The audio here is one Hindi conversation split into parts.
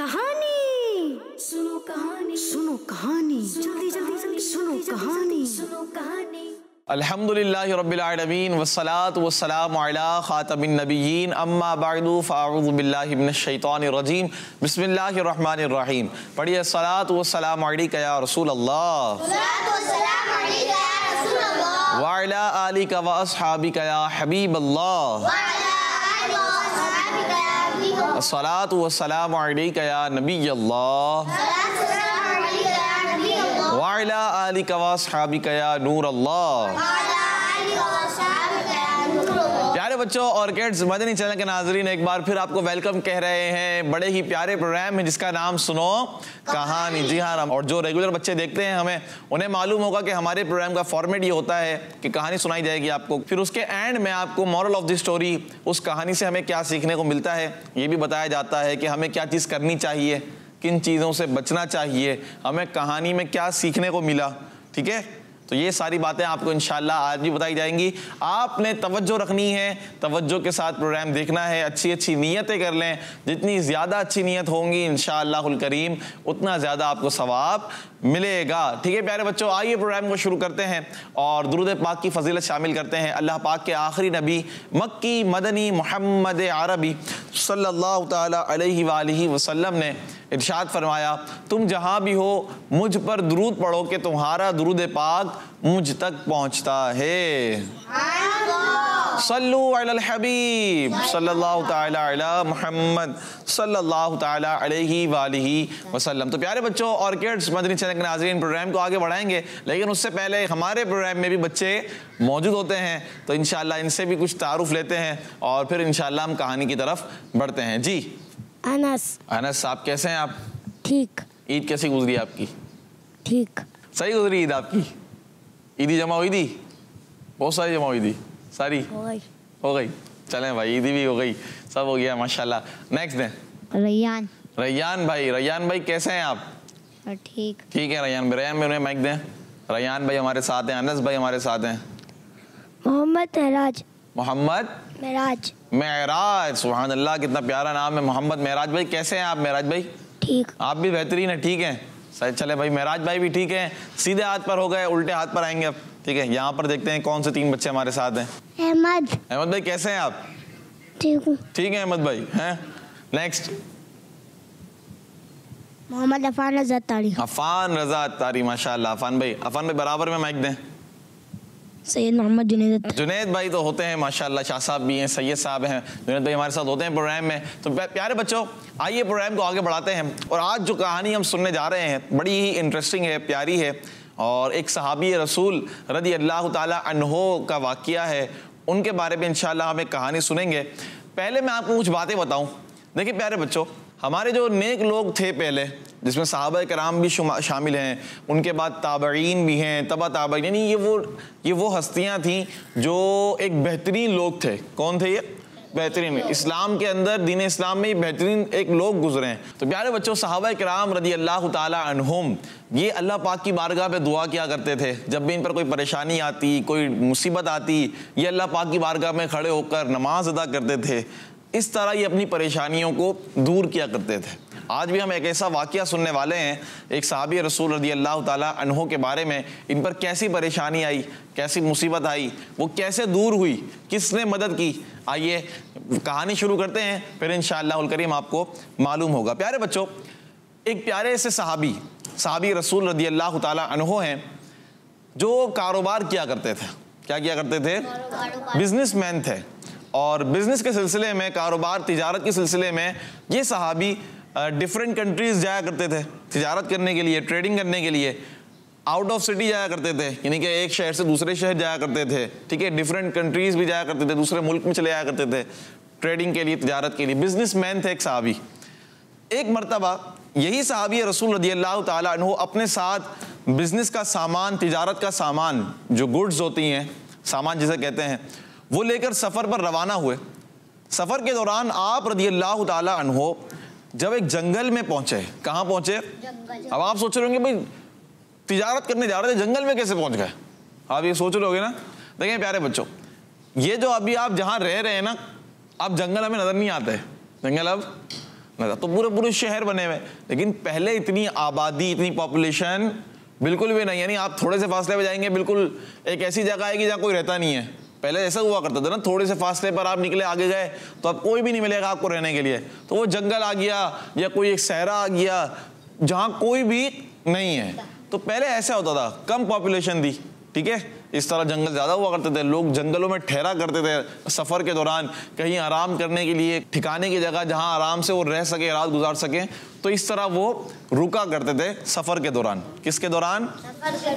कहानी सुनो, कहानी सुनो, कहानी जल्दी जल्दी जल्दी सुनो, कहानी सुनो, कहानी। अल्हम्दुलिल्लाहि रब्बिल आलमीन वस्सलातु वस्सलामु अला खातमिन नबिय्यीन अम्मा बअदु फ़अऊज़ु बिल्लाहि मिनश शैतानिर रजीम बिस्मिल्लाहिर रहमानिर रहीम। पढ़िए सलातु वस्सलामु अलैका या रसूल अल्लाह व अला आलिका व अस्हाबिका या हबीब अल्लाह अस्सलातु वस्सलामु अलैका या नबी अल्लाह व अला आलिका व अस्हाबिका या नूर अल्लाह। प्यारे बच्चों और किड्स, मदनी चैनल के नाजरीन एक बार फिर आपको वेलकम कह रहे हैं। बड़े ही प्यारे प्रोग्राम है जिसका नाम सुनो कहानी। जी हाँ, और जो रेगुलर बच्चे देखते हैं हमें उन्हें मालूम होगा कि हमारे प्रोग्राम का फॉर्मेट ये होता है कि कहानी सुनाई जाएगी आपको, फिर उसके एंड में आपको मॉरल ऑफ द स्टोरी, उस कहानी से हमें क्या सीखने को मिलता है ये भी बताया जाता है कि हमें क्या चीज़ करनी चाहिए, किन चीज़ों से बचना चाहिए, हमें कहानी में क्या सीखने को मिला। ठीक है, तो ये सारी बातें आपको इंशाल्लाह आज भी बताई जाएंगी। आपने तवज्जो रखनी है, तवज्जो के साथ प्रोग्राम देखना है, अच्छी अच्छी नीयतें कर लें। जितनी ज़्यादा अच्छी नीयत होंगी इंशाअल्लाहुल करीम उतना ज़्यादा आपको सवाब मिलेगा। ठीक है प्यारे बच्चों, आइए प्रोग्राम को शुरू करते हैं और दुरूद पाक की फजीलत शामिल करते हैं। अल्लाह पाक के आखिरी नबी मक्की मदनी मोहम्मद अरबी सल्लल्लाहु ताला अलैहि वालिहि वसल्लम ने इरशाद फरमाया, तुम जहाँ भी हो मुझ पर दुरूद पढ़ो कि तुम्हारा दुरूद पाक मुझ तक पहुँचता है। सल्लु अलल हबीब सल्लल्लाहु ताला अला मुहम्मद सल्लल्लाहु ताला अलैहि वालिहि वसल्लम। तो प्यारे बच्चों और किड्स, मदनी चैनल के नाज़रीन प्रोग्राम को आगे बढ़ाएंगे, लेकिन उससे पहले हमारे प्रोग्राम में भी बच्चे मौजूद होते हैं, तो इंशाल्लाह इनसे भी कुछ तारुफ लेते हैं और फिर इंशाल्लाह हम कहानी की तरफ बढ़ते हैं। जी अनस साहब, कैसे हैं आप? ठीक। ईद कैसी गुजरी आपकी? ठीक। सही गुजरी ईद आपकी? ईदी जमा हुई थी? बहुत सारी जमा हुई थी? सारी हो गई। चलें भाई, ईदी भी हो गई, सब हो गया माशाल्लाह। नेक्स्ट डे रैयान भाई कैसे हैं आप? ठीक। ठीक है रैयान भाई, उन्हें माइक दें। रैयान भाई हमारे साथ हैं, अनस भाई हमारे साथ हैं। मोहम्मद मेराज, सुभान अल्लाह, कितना प्यारा नाम है मोहम्मद मेराज भाई। कैसे हैं आप मेराज भाई? ठीक। आप भी बेहतरीन है? ठीक है, सही। चले भाई, मेराज भाई भी ठीक है। सीधे हाथ पर हो गए, उल्टे हाथ पर आएंगे अब। ठीक है, यहाँ पर देखते हैं कौन से तीन बच्चे हमारे साथ हैं। अहमद भाई कैसे हैं आप? ठीक हूँ। ठीक है अहमद भाई हैं। नेक्स्ट मोहम्मद अफान रज़ा तारी, माशाल्लाह। अफान भाई बराबर में माइक दें। सैयद मोहम्मद जुनैद भाई तो होते हैं माशाल्लाह, शाह साहब भी हैं, सैयद साहब हैं, जुनैद भाई हमारे साथ होते हैं प्रोग्राम में। तो प्यारे बच्चों आइए प्रोग्राम को आगे बढ़ाते हैं और आज जो कहानी हम सुनने जा रहे हैं बड़ी ही इंटरेस्टिंग है, प्यारी है और एक सहाबी रसूल रज़ी अल्लाह ताला अन्हो का वाक़या है। उनके बारे में इंशाल्लाह हम एक कहानी सुनेंगे। पहले मैं आपको कुछ बातें बताऊँ। देखिए प्यारे बच्चों, हमारे जो नेक लोग थे पहले, जिसमें सहाबा कराम भी शामिल हैं, उनके बाद ताबईन भी हैं, तबा ताबईन, यानी ये वो हस्तियां थीं जो एक बेहतरीन लोग थे। कौन थे ये? बेहतरीन। इस्लाम के अंदर, दीन इस्लाम में बेहतरीन एक लोग गुजरे हैं। तो प्यारे बच्चों, सहाबा कराम रज़ी अल्लाह ताला अन्हुम ये अल्लाह पाक की बारगाह पे दुआ किया करते थे। जब भी इन पर कोई परेशानी आती, कोई मुसीबत आती, ये अल्लाह पाक की बारगाह में खड़े होकर नमाज अदा करते थे। इस तरह ये अपनी परेशानियों को दूर किया करते थे। आज भी हम एक ऐसा वाक़या सुनने वाले हैं, एक सहाबी रसूल रज़ी अल्लाह ताला अन्हो के बारे में। इन पर कैसी परेशानी आई, कैसी मुसीबत आई, वो कैसे दूर हुई, किसने मदद की। आइए कहानी शुरू करते हैं, फिर इंशाअल्लाहुल करीम आपको मालूम होगा। प्यारे बच्चों, एक प्यारे से सहाबी रसूल रज़ी अल्लाह ताला अन्हो हैं जो कारोबार किया करते थे। क्या किया करते थे? बिजनेसमैन थे। और बिजनेस के सिलसिले में, कारोबार तिजारत के सिलसिले में ये सहाबी डिफरेंट कंट्रीज जाया करते थे तिजारत करने के लिए, ट्रेडिंग करने के लिए। आउट ऑफ सिटी जाया करते थे, यानी कि एक शहर से दूसरे शहर जाया करते थे। ठीक है, डिफरेंट कंट्रीज भी जाया करते थे, दूसरे मुल्क में चले जाया करते थे ट्रेडिंग के लिए, तिजारत के लिए। बिजनेसमैन थे एक सहाबी। एक मरतबा यही सहाबी रसूल रज़ी अल्लाह ताला अन्हु अपने साथ बिजनेस का सामान, तिजारत का सामान, जो गुड्स होती हैं, सामान जिसे कहते हैं, वो लेकर सफ़र पर रवाना हुए। सफ़र के दौरान आप रज़ी अल्लाह ताला अन्हु जब एक जंगल में पहुंचे। कहाँ पहुंचे? अब आप सोच रहे होंगे भाई तिजारत करने जा रहे थे, जंगल में कैसे पहुंच गए? आप ये सोच रहे होगे ना। देखिए प्यारे बच्चों, ये जो अभी आप जहाँ रह रहे हैं ना, अब जंगल हमें नज़र नहीं आते, जंगल अब नजर, तो पूरे पूरे शहर बने हुए। लेकिन पहले इतनी आबादी, इतनी पॉपुलेशन बिल्कुल भी नहीं, यानी आप थोड़े से फासले पे जाएंगे बिल्कुल एक ऐसी जगह आएगी जहाँ कोई रहता नहीं है। पहले ऐसा हुआ करता था ना, थोड़े से फासले पर आप निकले आगे गए तो अब कोई भी नहीं मिलेगा आपको रहने के लिए, तो वो जंगल आ गया या कोई एक सहरा आ गया जहाँ कोई भी नहीं है। तो पहले ऐसा होता था, कम पॉपुलेशन थी, ठीक है, इस तरह जंगल ज़्यादा हुआ करते थे, लोग जंगलों में ठहरा करते थे सफ़र के दौरान, कहीं आराम करने के लिए ठिकाने की जगह जहाँ आराम से वो रह सके, रात गुजार सकें, तो इस तरह वो रुका करते थे सफ़र के दौरान। किसके दौरान?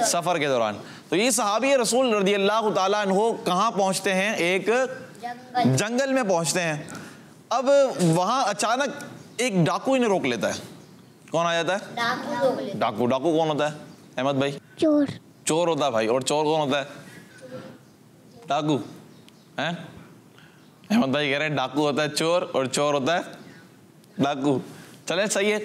सफ़र के दौरान। तो ये सहाबी रसूल रज़ी अल्लाह ताला अन्हो कहाँ पहुँचते हैं? एक जंगल में पहुँचते हैं। अब वहाँ अचानक एक डाकू इन्हें रोक लेता है। कौन आ जाता है? डाकू। डाकू कौन होता है अहमद भाई? चोर। चोर होता है भाई। और चोर कौन होता है? डाकू। हैं? अहमद भाई कह रहे हैं डाकू होता है चोर और चोर होता है डाकू। चले सही है,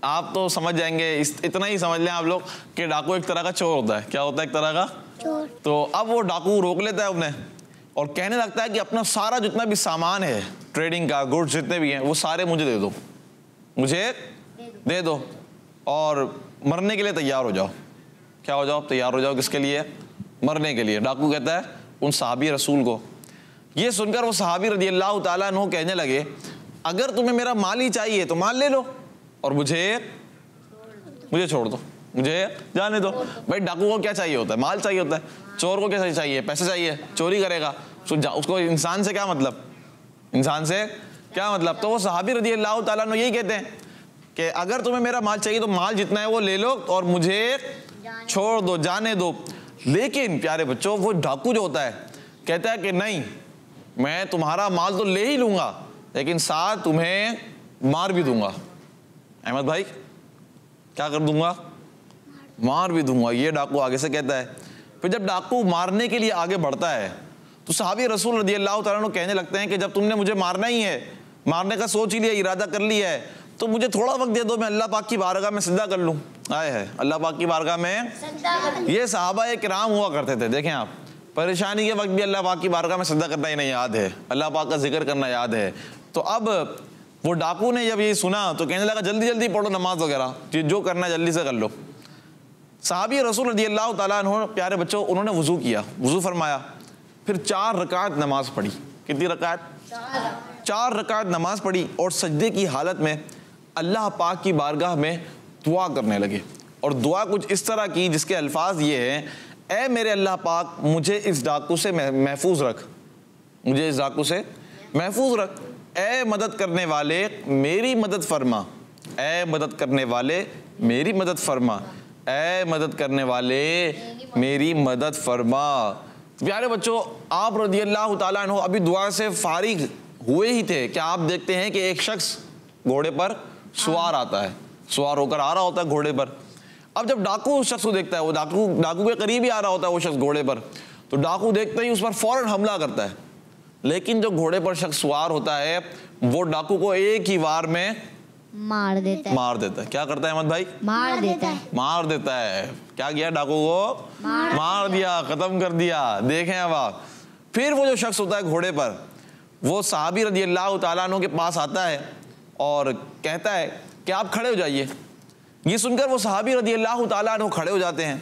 आप तो समझ जाएंगे, इतना ही समझ लें आप लोग कि डाकू एक तरह का चोर होता है। क्या होता है? एक तरह का चोर। तो अब वो डाकू रोक लेता है उन्हें और कहने लगता है कि अपना सारा जितना भी सामान है, ट्रेडिंग का, गुड्स जितने भी हैं, वो सारे मुझे दे दो, मुझे दे दो और मरने के लिए तैयार हो जाओ। क्या हो जाओ? तैयार हो जाओ। किसके लिए? मरने के लिए। डाकू कहता है उन सहाबी रसूल को। ये सुनकर वो सहाबी रज़ी अल्लाह ताला अन्हु कहने लगे, अगर तुम्हें मेरा माल ही चाहिए तो माल ले लो और मुझे छोड़ दो, मुझे जाने दो। भाई डाकू को क्या चाहिए होता है? माल चाहिए होता है। चोर को क्या चाहिए? पैसे चाहिए, चोरी करेगा। उसको इंसान से क्या मतलब? इंसान से क्या मतलब? तो वो सहाबी रज़ी अल्लाह ताला अन्हु यही कहते हैं कि अगर तुम्हें मेरा माल चाहिए तो माल जितना है वो ले लो और मुझे छोड़ दो, जाने दो। लेकिन प्यारे बच्चों, वो डाकू जो होता है कहता है कि नहीं, मैं तुम्हारा माल तो ले ही लूंगा लेकिन साथ तुम्हें मार भी दूंगा। अहमद भाई क्या कर दूंगा? मार भी दूंगा, ये डाकू आगे से कहता है। फिर जब डाकू मारने के लिए आगे बढ़ता है तो सहाबी रसूल रज़ी अल्लाह तआला अन्हु कहने लगते हैं कि जब तुमने मुझे मारना ही है, मारने का सोच ही लिया, इरादा कर लिया है, तो मुझे थोड़ा वक्त दे दो, मैं अल्लाह पाक की बारगाह में सिजदा कर लूँ। आए है अल्लाह पाक की बारगाह में। ये सहाबा किराम हुआ करते थे। देखें आप, परेशानी के वक्त भी अल्लाह पाक की बारगाह में सिजदा करना इन्हें याद है, अल्लाह पाक का जिक्र करना याद है। तो अब वो डाकू ने जब ये सुना तो कहने लगा जल्दी जल्दी पढ़ो नमाज वगैरह, जो करना है जल्दी से कर लो। सहाबी रसूल रज़ी अल्लाह ताला अन्हु प्यारे बच्चों, उन्होंने वज़ू किया, वज़ू फरमाया, फिर 4 रकात नमाज पढ़ी। कितनी रकात? 4 रकात नमाज पढ़ी और सजदे की हालत में अल्लाह पाक की बारगाह में दुआ करने लगे। और दुआ कुछ इस तरह की जिसके अल्फाज ये हैं, ऐ मेरे अल्लाह पाक, मुझे इस डाकू से महफूज रख, मुझे इस डाकू से महफूज रख। ऐ मदद करने वाले मेरी मदद फरमा, ऐ मदद करने वाले मेरी मदद फरमा, ऐ मदद करने वाले मेरी मदद फरमा। प्यारे बच्चों, आप रज़ी अल्लाह ताला अन्हु अभी दुआ से फारिग हुए ही थे कि आप देखते हैं कि एक शख्स घोड़े पर सवार आता है, सवार होकर आ रहा होता है घोड़े पर। अब जब डाकू उस शख्स को देखता है, वो डाकू के करीब ही आ रहा होता है वो शख्स घोड़े पर, तो डाकू देखते ही उस पर फौरन हमला करता है। लेकिन जो घोड़े पर शख्स सवार होता है वो डाकू को एक ही वार में मार देता है। क्या करता है अहमद भाई? मार देता है। क्या किया? डाकू को मार दिया, खत्म कर दिया। देखें अब आप, फिर वो जो शख्स होता है घोड़े पर, वो सहाबी रज़ी अल्लाह ताला अन्हु के पास आता है और कहता है कि आप खड़े हो जाइए। ये सुनकर वो सहाबी रज़ी अल्लाह ताला अन्हु खड़े हो जाते हैं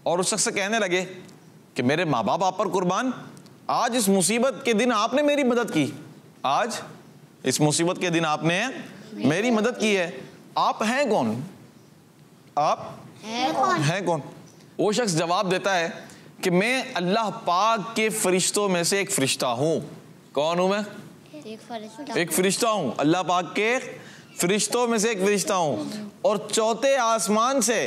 और उस शख्स से कहने लगे कि मेरे माँ बाप आप पर कुर्बान, आज इस मुसीबत के दिन आपने मेरी मदद की, आज इस मुसीबत के दिन आपने मेरी मदद की है। आप हैं कौन? आप हैं कौन? वो शख्स जवाब देता है कि मैं अल्लाह पाक के फरिश्तों में से एक फरिश्ता हूँ। कौन हूँ मैं? एक फरिश्ता हूँ, अल्लाह पाक के फरिश्तों में से एक फरिश्ता हूँ और चौथे आसमान से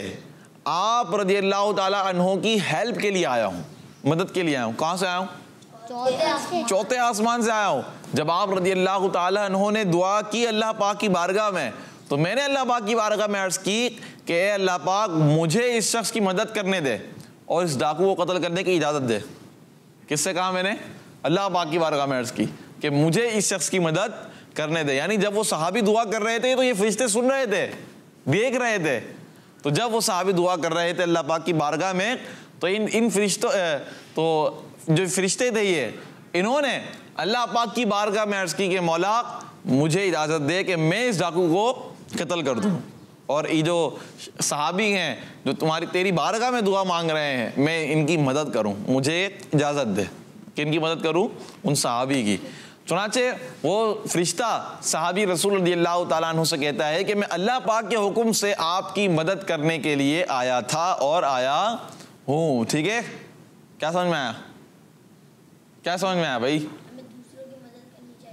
आप रज़ी अल्लाह ताला अन्हु की हेल्प के लिए आया हूँ, मदद के लिए आया हूँ। कहाँ से आया हूँ? चौथे आसमान से आया हूँ। जब आप रज़ी अल्लाह ताला अन्हु ने दुआ की अल्लाह पाक की बारगाह में, तो मैंने अल्लाह पाक की बारगाह में अर्ज़ की कि अल्लाह पाक मुझे इस शख्स की मदद करने दे और इस डाकू को कत्ल करने की इजाज़त दे। किससे कहा मैंने? अल्लाह पाक की बारगाह में अर्ज़ की कि मुझे इस शख्स की मदद करने दे। यानी जब वो सहाबी दुआ कर रहे थे तो ये फरिश्ते सुन रहे थे, देख रहे थे। तो जब वो सहाबी दुआ कर रहे थे अल्लाह पाक की बारगाह में, तो इन फरिश्तों तो जो फरिश्ते थे ये, इन्होंने अल्लाह पाक की बारगाह में अर्ज़ की कि मौला मुझे इजाज़त दे कि मैं इस डाकू को कत्ल कर दूँ, और ये जो सहाबी हैं जो तुम्हारी तेरी बारगाह में दुआ मांग रहे हैं, मैं इनकी मदद करूँ, मुझे इजाज़त दे कि इनकी मदद करूँ, उन सहाबी की। चुनाचे वो फरिश्ता सहाबी रसूल रज़ियल्लाहु ताला अन्हु से कहता है कि मैं अल्लाह पाक के हुक्म से आपकी मदद करने के लिए आया था और आया हूँ। ठीक है, क्या समझ में आया? क्या समझ में आया भाई?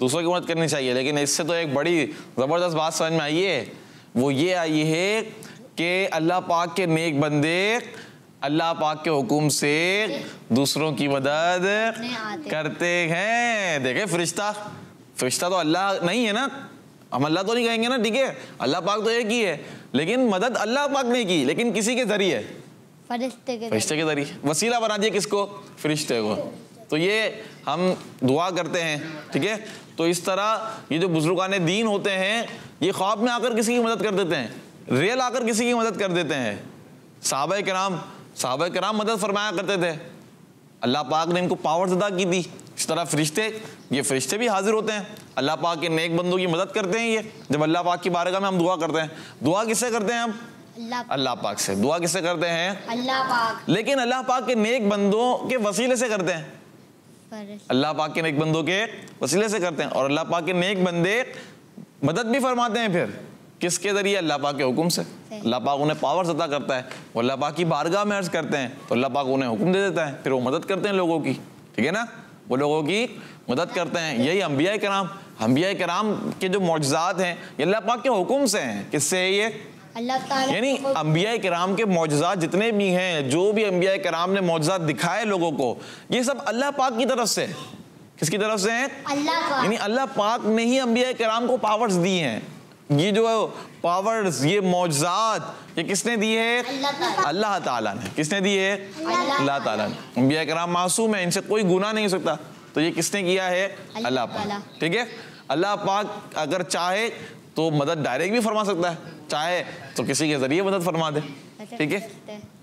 दूसरों की मदद करनी चाहिए, लेकिन इससे तो एक बड़ी ज़बरदस्त बात समझ में आई है। वो ये आई है कि अल्लाह पाक के नेक बंदे अल्लाह पाक के हुक्म से दूसरों की मदद करते हैं। देखे फरिश्ता तो अल्लाह नहीं है ना, हम अल्लाह तो नहीं कहेंगे ना, ठीक है, अल्लाह पाक तो एक ही है, लेकिन मदद अल्लाह पाक ने की, लेकिन किसी के जरिए, फरिश्ते के जरिए वसीला बना दिया किसको? फरिश्ते को। तो ये हम दुआ करते हैं, ठीक है। तो इस तरह ये जो बुजुर्गान दीन होते हैं, ये ख्वाब में आकर किसी की मदद कर देते हैं, रियल आकर किसी की मदद कर देते हैं। साहबा कराम मदद फरमाया करते थे, अल्लाह पाक ने इनको पावर्स अदा की थी। इस तरह ये फरिश्ते भी हाजिर होते हैं, अल्लाह पाक के नेक बंदों की मदद करते हैं। ये जब अल्लाह पाक की बारगाह में हम दुआ करते हैं, दुआ किससे करते हैं हम? अल्लाह पाक से। दुआ किससे करते हैं? अल्लाह पाक। लेकिन अल्लाह पाक के नेक बंदों के वसीले से करते हैं, अल्लाह पाक के नेक बंदों के वसीले से करते हैं। और अल्लाह पाक के नेक बंदे मदद भी फरमाते हैं, फिर किसके जरिए? अल्लाह पाक के हुक्म से। अल्लाह पाक उन्हें पावर्स अता करता है, वो अल्लाह पाक की बारगाह में अर्ज करते हैं, तो अल्लाह पाक उन्हें हुक्म दे देता है, फिर वो मदद करते हैं लोगों की, ठीक है ना, वो लोगों की मदद करते हैं। यही अंबिया कराम के जो मौजज़ात हैं, ये अल्लाह पाक के हुक्म से हैं। किससे है ये? यानी अंबिया कराम के मौजज़ात जितने भी हैं, जो भी अंबिया कराम ने मौजज़ात दिखाए लोगों को, ये सब अल्लाह पाक की तरफ से। किसकी तरफ से हैं? यानी अल्लाह पाक ने ही अंबिया कराम को पावर्स दी हैं। ये जो पावर्स, ये मौजज़ात, ये किसने दी है? अल्लाह ताला ने। किसने दी है? अल्लाह ताला ने। अंबिया कराम मासूम है, इनसे कोई गुनाह नहीं हो सकता, तो ये किसने किया है? अल्लाह पाक, ठीक है। अल्लाह पाक अगर चाहे तो मदद डायरेक्ट भी फरमा सकता है, चाहे तो किसी के जरिए मदद फरमा दे, ठीक है,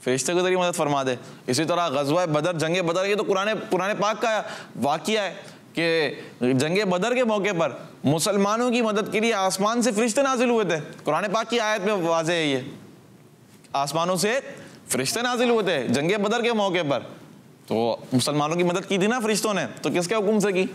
फरिश्ते के जरिए मदद फरमा दे। इसी तरह ग़ज़वा बदर, जंग बदर, ये तो कुरान पाक का वाक़िया है कि जंग बदर के मौके पर मुसलमानों की मदद के लिए आसमान से फरिश्ते नाजिल हुए थे। कुरान पाक की आयत में वाज़ेह है ये, आसमानों से फरिश्ते नाजिल हुए थे जंग बदर के मौके पर। तो मुसलमानों की मदद की थी ना फरिश्तों ने, तो किसके हुक्म से की?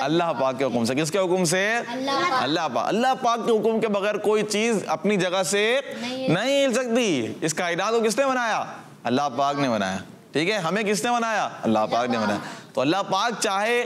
अल्लाह पाक के हुक्म से। किसके हुक्म से? अल्लाह पाक के हुक्म के बगैर कोई चीज अपनी जगह से नहीं हिल सकती। इस कायनात को किसने बनाया? अल्लाह पाक ने बनाया, ठीक है। हमें किसने बनाया? अल्लाह पाक ने बनाया। तो अल्लाह पाक चाहे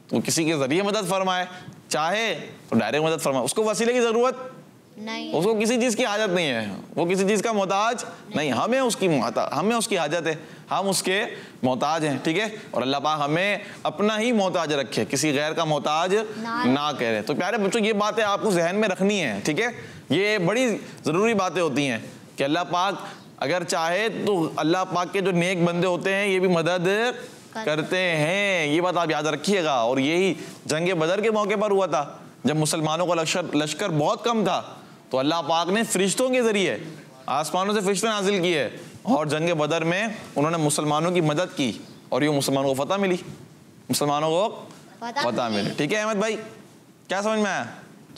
तो किसी के जरिए मदद फरमाए, चाहे तो डायरेक्ट मदद फरमाए, उसको वसीले की जरूरत नहीं, उसको किसी चीज की हाजत नहीं है, वो किसी चीज का मोहताज नहीं, हमें उसकी हाजत है, हम उसके मोहताज हैं, ठीक है। और अल्लाह पाक हमें अपना ही मोहताज रखे, किसी गैर का मोहताज ना करे। तो प्यारे बच्चों, ये बातें आपको जहन में रखनी है, ठीक है। ये बड़ी ज़रूरी बातें होती हैं कि अल्लाह पाक अगर चाहे तो अल्लाह पाक के जो नेक बंदे होते हैं, ये भी मदद करते हैं। ये बात आप याद रखिएगा। और यही जंग बदर के मौके पर हुआ था, जब मुसलमानों का लश्कर बहुत कम था, तो अल्लाह पाक ने फरिश्तों के जरिए आसमानों से फरिश्ते नाजिल किए, और जंग बदर में उन्होंने मुसलमानों की मदद की, और ये मुसलमानों को फतह मिली, मुसलमानों को फतह मिली, ठीक है। अहमद भाई, क्या समझ में आया?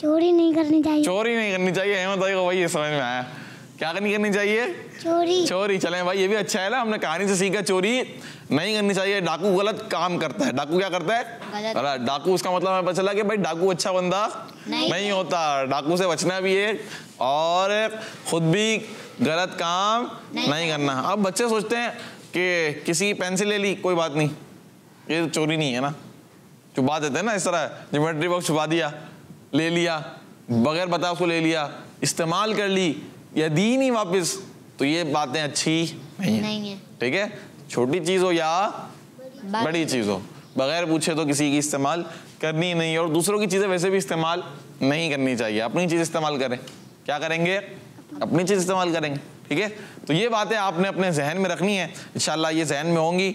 चोरी नहीं करनी चाहिए। चोरी नहीं करनी चाहिए, अहमद भाई को भाई ये समझ में आया। क्या नहीं करनी चाहिए? चोरी। चलें भाई, ये भी अच्छा है ना, हमने कहानी से सीखा चोरी नहीं करनी चाहिए। डाकू गलत काम करता है। डाकू क्या करता है? गलत। डाकू, उसका मतलब हमें पता चला कि भाई डाकू अच्छा बंदा नहीं होता, डाकू से बचना भी है और खुद भी गलत काम नहीं करना। अब बच्चे सोचते हैं कि किसी की पेंसिल ले ली, कोई बात नहीं, ये तो चोरी नहीं है ना, छुपा देते हैं ना, इस तरह ज्योमेट्री बॉक्स छुपा दिया, ले लिया, बगैर बताए उसको ले लिया, इस्तेमाल कर ली, या दी नहीं वापस, तो ये बातें अच्छी नहीं है, ठीक है। छोटी चीज हो या बड़ी चीज हो, बगैर पूछे तो किसी की इस्तेमाल करनी नहीं है। और दूसरों की चीजें वैसे भी इस्तेमाल नहीं करनी चाहिए, अपनी चीज इस्तेमाल करें। क्या करेंगे? अपनी चीज इस्तेमाल करेंगे, ठीक है। तो ये बातें आपने अपने जहन में रखनी है, इंशाल्लाह ये जहन में होंगी,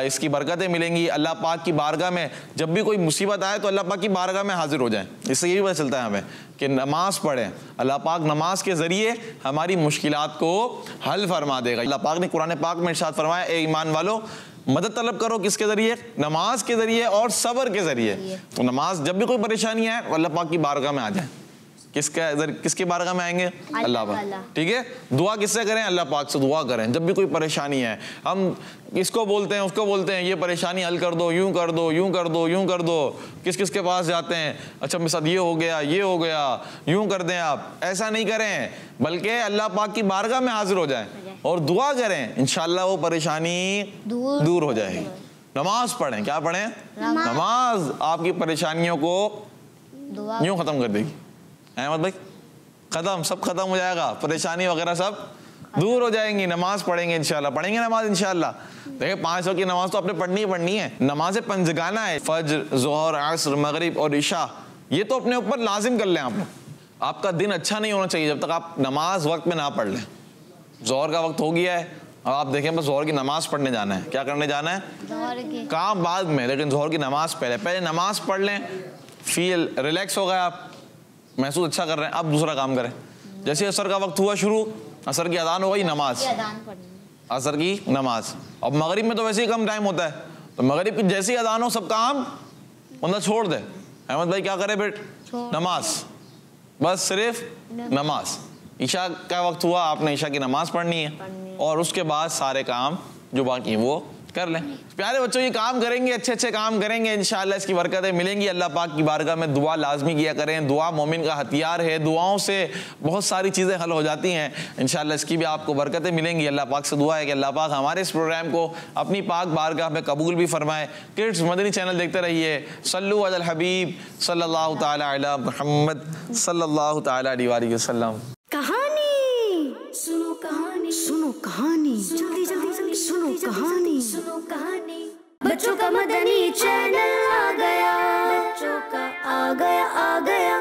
इसकी बरकतें मिलेंगी। अल्लाह पाक की बारगाह में जब भी कोई मुसीबत आए तो अल्लाह पाक की बारगाह में हाजिर हो जाएं। इससे यही पता चलता है हमें कि नमाज पढ़ें, अल्लाह पाक नमाज के ज़रिए हमारी मुश्किलात को हल फरमा देगा। अल्लाह पाक ने कुरान पाक में इरशाद फरमाया, ए ईमान वालो, मदद तलब करो किसके जरिए? नमाज के जरिए और सब्र के जरिए। तो नमाज जब भी कोई परेशानी आए अल्लाह पाक की बारगाह में आ जाए। किसके बारगाह में आएंगे? अल्लाह पाक। ठीक है, दुआ किससे करें? अल्लाह पाक से दुआ करें जब भी कोई परेशानी है। हम इसको बोलते हैं उसको बोलते हैं ये परेशानी हल कर दो, यूं कर दो, यूं कर दो, यूं कर दो। किस के पास जाते हैं? अच्छा मेरे साथ ये हो गया, ये हो गया, यूं कर दें आप। ऐसा नहीं करें, बल्कि अल्लाह पाक की बारगाह में हाजिर हो जाएं और दुआ करें, इंशाअल्लाह वो परेशानी दूर हो जाएगी। नमाज पढ़ें। क्या पढ़ें? नमाज आपकी परेशानियों को यूं खत्म कर देगी। अहमद भाई, खत्म, सब खत्म हो जाएगा, परेशानी वगैरह सब दूर हो जाएंगी। नमाज पढ़ेंगे इंशाल्लाह, पढ़ेंगे नमाज इंशाल्लाह। देखिए 5 वक्त की नमाज तो आपने पढ़नी ही पढ़नी है। नमाज पंजगाना है, फज्र, ज़ोहर, असर, मगरिब और इशा, ये तो अपने ऊपर लाजिम कर लें आप लोग। आपका दिन अच्छा नहीं होना चाहिए जब तक आप नमाज वक्त में ना पढ़ लें। ज़ोहर का वक्त हो गया है, अब आप देखें बस ज़ोहर की नमाज पढ़ने जाना है। क्या करने जाना है? काम बाद में, लेकिन ज़ोहर की नमाज पहले नमाज पढ़ लें। फील रिलैक्स हो गए आप, महसूस अच्छा कर रहे हैं, अब दूसरा काम करें। जैसे असर का वक्त हुआ शुरू, असर की अजान हो गई, नमाज, असर की नमाज। अब मगरिब में तो वैसे ही कम टाइम होता है, तो मगरिब की जैसी अजान हो सब काम बंदा छोड़ दे। अहमद भाई क्या करे बेट? नमाज, बस सिर्फ नमाज। ईशा का वक्त हुआ, आपने ईशा की नमाज पढ़नी है और उसके बाद सारे काम जो बाकी वो कर लें। प्यारे बच्चों, ये काम करेंगे, अच्छे अच्छे काम करेंगे, इंशाअल्लाह इसकी बरकतें मिलेंगी। अल्लाह पाक की बारगाह में दुआ लाजमी किया करें। दुआ मोमिन का हथियार है, दुआओं से बहुत सारी चीज़ें हल हो जाती हैं। इंशाअल्लाह इसकी भी आपको बरकतें मिलेंगी। अल्लाह पाक से दुआ है कि अल्लाह पाक हमारे इस प्रोग्राम को अपनी पाक बारगाह में कबूल भी फरमाए। किड्स मदनी चैनल देखते रहिए। सल्लु अलल हबीब सल्लल्लाहु तआला अला मुहम्मद सल्लल्लाहु तआला अलैहि वसल्लम। कहानी सुनो, कहानी सुनो, कहानी जल्दी जल्दी जल्दी सुनो, कहानी सुनो, कहानी। बच्चों का मदनी चैनल आ गया, बच्चों का आ गया, आ गया।